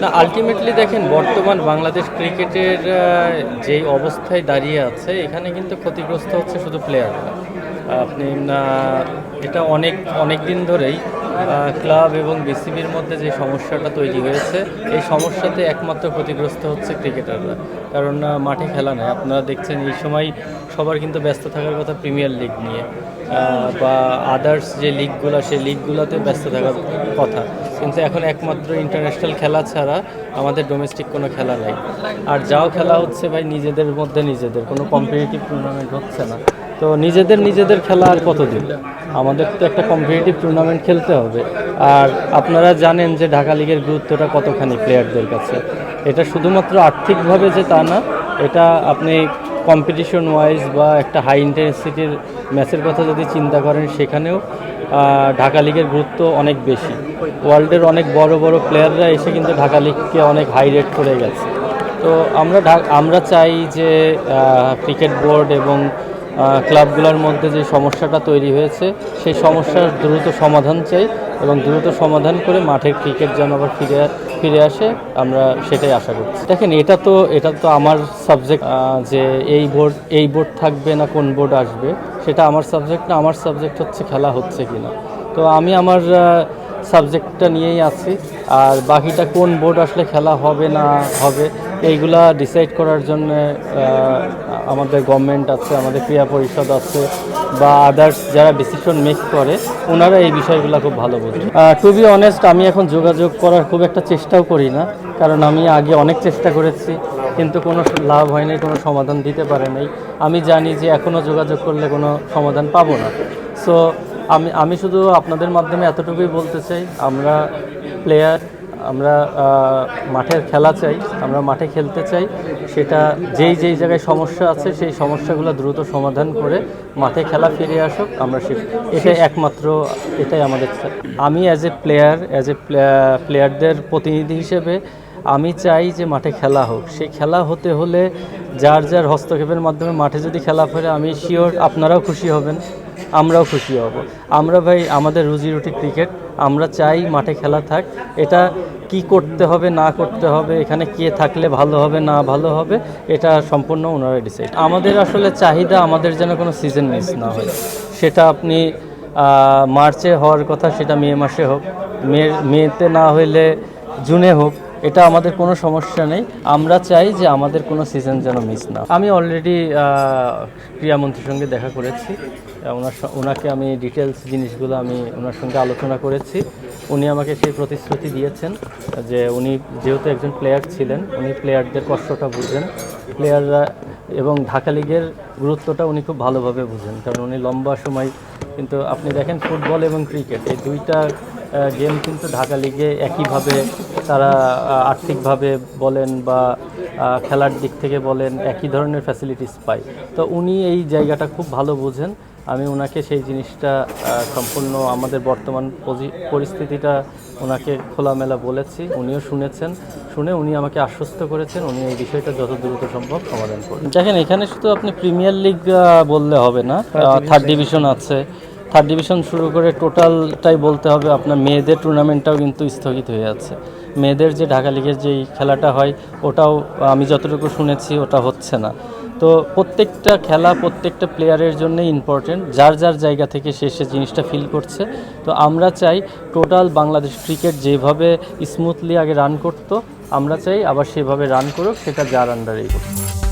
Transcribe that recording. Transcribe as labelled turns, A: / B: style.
A: না, আল্টিমেটলি দেখেন বর্তমান বাংলাদেশ ক্রিকেটের যেই অবস্থায় দাঁড়িয়ে আছে এখানে কিন্তু ক্ষতিগ্রস্ত হচ্ছে শুধু প্লেয়াররা। আপনি এটা অনেক অনেক দিন ধরেই ক্লাব এবং বিসিবির মধ্যে যে সমস্যাটা তৈরি হয়েছে এই সমস্যাতে একমাত্র ক্ষতিগ্রস্ত হচ্ছে ক্রিকেটাররা। কারণ মাঠে খেলা নেই, আপনারা দেখছেন এই সময় সবার কিন্তু ব্যস্ত থাকার কথা প্রিমিয়ার লিগ নিয়ে, বা আদার্স যে লিগগুলো সেই লিগগুলোতে ব্যস্ত থাকার কথা, কিন্তু এখন একমাত্র ইন্টারন্যাশনাল খেলা ছাড়া আমাদের ডোমেস্টিক কোনো খেলা নেই। আর যাও খেলা হচ্ছে ভাই নিজেদের মধ্যে, নিজেদের কোনো কম্পিটিটিভ টুর্নামেন্ট হচ্ছে না। তো নিজেদের খেলা আর কতদিন? আমাদের তো একটা কম্পিটিটিভ টুর্নামেন্ট খেলতে হবে। আর আপনারা জানেন যে ঢাকা লিগের গুরুত্বটা কতখানি প্লেয়ারদের কাছে। এটা শুধুমাত্র আর্থিকভাবে যে তা না, এটা আপনি কম্পিটিশন ওয়াইজ বা একটা হাই ইন্টেন্সিটির ম্যাচের কথা যদি চিন্তা করেন সেখানেও ঢাকা লিগের গুরুত্ব অনেক বেশি। ওয়ার্ল্ডের অনেক বড় বড় প্লেয়াররা এসে কিন্তু ঢাকা লিগকে অনেক হাই রেট করে গেছে। তো আমরা চাই যে ক্রিকেট বোর্ড এবং ক্লাবগুলোর মধ্যে যে সমস্যাটা তৈরি হয়েছে সেই সমস্যার দ্রুত সমাধান চাই, এবং দ্রুত সমাধান করে মাঠের ক্রিকেট যেন আবার ফিরে আসে, আমরা সেটাই আশা করছি। দেখেন, এটা তো আমার সাবজেক্ট, যে এই বোর্ড থাকবে না কোন বোর্ড আসবে সেটা আমার সাবজেক্ট না। আমার সাবজেক্ট হচ্ছে খেলা হচ্ছে কিনা। তো আমি আমার সাবজেক্টটা নিয়েই আছি, আর বাকিটা কোন বোর্ড আসলে খেলা হবে না হবে এইগুলা ডিসাইড করার জন্য আমাদের গভর্নমেন্ট আছে, আমাদের ক্রীড়া পরিষদ আছে, বা আদার্স যারা ডিসিশন মেক করে ওনারা এই বিষয়গুলো খুব ভালো বোঝে। টু বি অনেস্ট, আমি এখন যোগাযোগ করার খুব একটা চেষ্টাও করি না, কারণ আমি আগে অনেক চেষ্টা করেছি কিন্তু কোনো লাভ হয়নি, কোনো সমাধান দিতে পারে নাই। আমি জানি যে এখনও যোগাযোগ করলে কোনো সমাধান পাবো না। সো আমি শুধু আপনাদের মাধ্যমে এতটুকুই বলতে চাই, আমরা প্লেয়ার, আমরা মাঠের খেলা চাই, আমরা মাঠে খেলতে চাই। সেটা যেই জায়গায় সমস্যা আছে সেই সমস্যাগুলো দ্রুত সমাধান করে মাঠে খেলা ফিরে আসুক, আমরা এটাই আমাদের চাই। আমি অ্যাজ এ প্লেয়ারদের প্রতিনিধি হিসেবে আমি চাই যে মাঠে খেলা হোক। সেই খেলা হতে হলে যার হস্তক্ষেপের মাধ্যমে মাঠে যদি খেলা ফেরে, আমি শিওর আপনারাও খুশি হবেন, আমরাও খুশি হব। আমরা ভাই, আমাদের রুজি রুটি ক্রিকেট, আমরা চাই মাঠে খেলা থাক। এটা কি করতে হবে না করতে হবে, এখানে কে থাকলে ভালো হবে না ভালো হবে, এটা সম্পূর্ণ ওনারা ডিসাইড। আমাদের আসলে চাহিদা, আমাদের যেন কোনো সিজন মিস না হয়। সেটা আপনি মার্চে হওয়ার কথা, সেটা মে মাসে হোক, মেতে না হইলে জুনে হোক, এটা আমাদের কোনো সমস্যা নেই। আমরা চাই যে আমাদের কোনো সিজন যেন মিস না। আমি অলরেডি ক্রীড়ামন্ত্রীর সঙ্গে দেখা করেছি, ওনাকে আমি ডিটেলস জিনিসগুলো আমি ওনার সঙ্গে আলোচনা করেছি। উনি আমাকে সেই প্রতিশ্রুতি দিয়েছেন যে উনি যেহেতু একজন প্লেয়ার ছিলেন, উনি প্লেয়ারদের কষ্টটা বুঝেন, প্লেয়াররা এবং ঢাকা লিগের গুরুত্বটা উনি খুব ভালোভাবে বুঝেন, কারণ উনি লম্বা সময়, কিন্তু আপনি দেখেন ফুটবল এবং ক্রিকেট এই দুইটা গেম কিন্তু ঢাকা লিগে একইভাবে তারা আর্থিকভাবে বলেন বা খেলার দিক থেকে বলেন একই ধরনের ফ্যাসিলিটিস পায়। তো উনি এই জায়গাটা খুব ভালো বোঝেন। আমি ওনাকে সেই জিনিসটা সম্পূর্ণ আমাদের বর্তমান পরিস্থিতিটা ওনাকে খোলামেলা বলেছি, উনিও শুনেছেন। শুনে উনি আমাকে আশ্বস্ত করেছেন উনি এই বিষয়টা যত দ্রুত সম্ভব সমাধান করবেন। দেখেন, এখানে শুধু আপনি প্রিমিয়ার লিগ বললে হবে না, থার্ড ডিভিশন আছে। থার্ড ডিভিশন শুরু করে টোটালটাই বলতে হবে। আপনার মেয়েদের টুর্নামেন্টটাও কিন্তু স্থগিত হয়ে আছে। মেয়েদের যে ঢাকা লিগের যেই খেলাটা হয় ওটাও আমি যতটুকু শুনেছি ওটা হচ্ছে না। তো প্রত্যেকটা খেলা প্রত্যেকটা প্লেয়ারের জন্যই ইম্পর্টেন্ট, যার জায়গা থেকে সে জিনিসটা ফিল করছে। তো আমরা চাই টোটাল বাংলাদেশ ক্রিকেট যেভাবে স্মুথলি আগে রান করতো, আমরা চাই আবার সেভাবে রান করুক, সেটা যার আন্ডারেই করুক।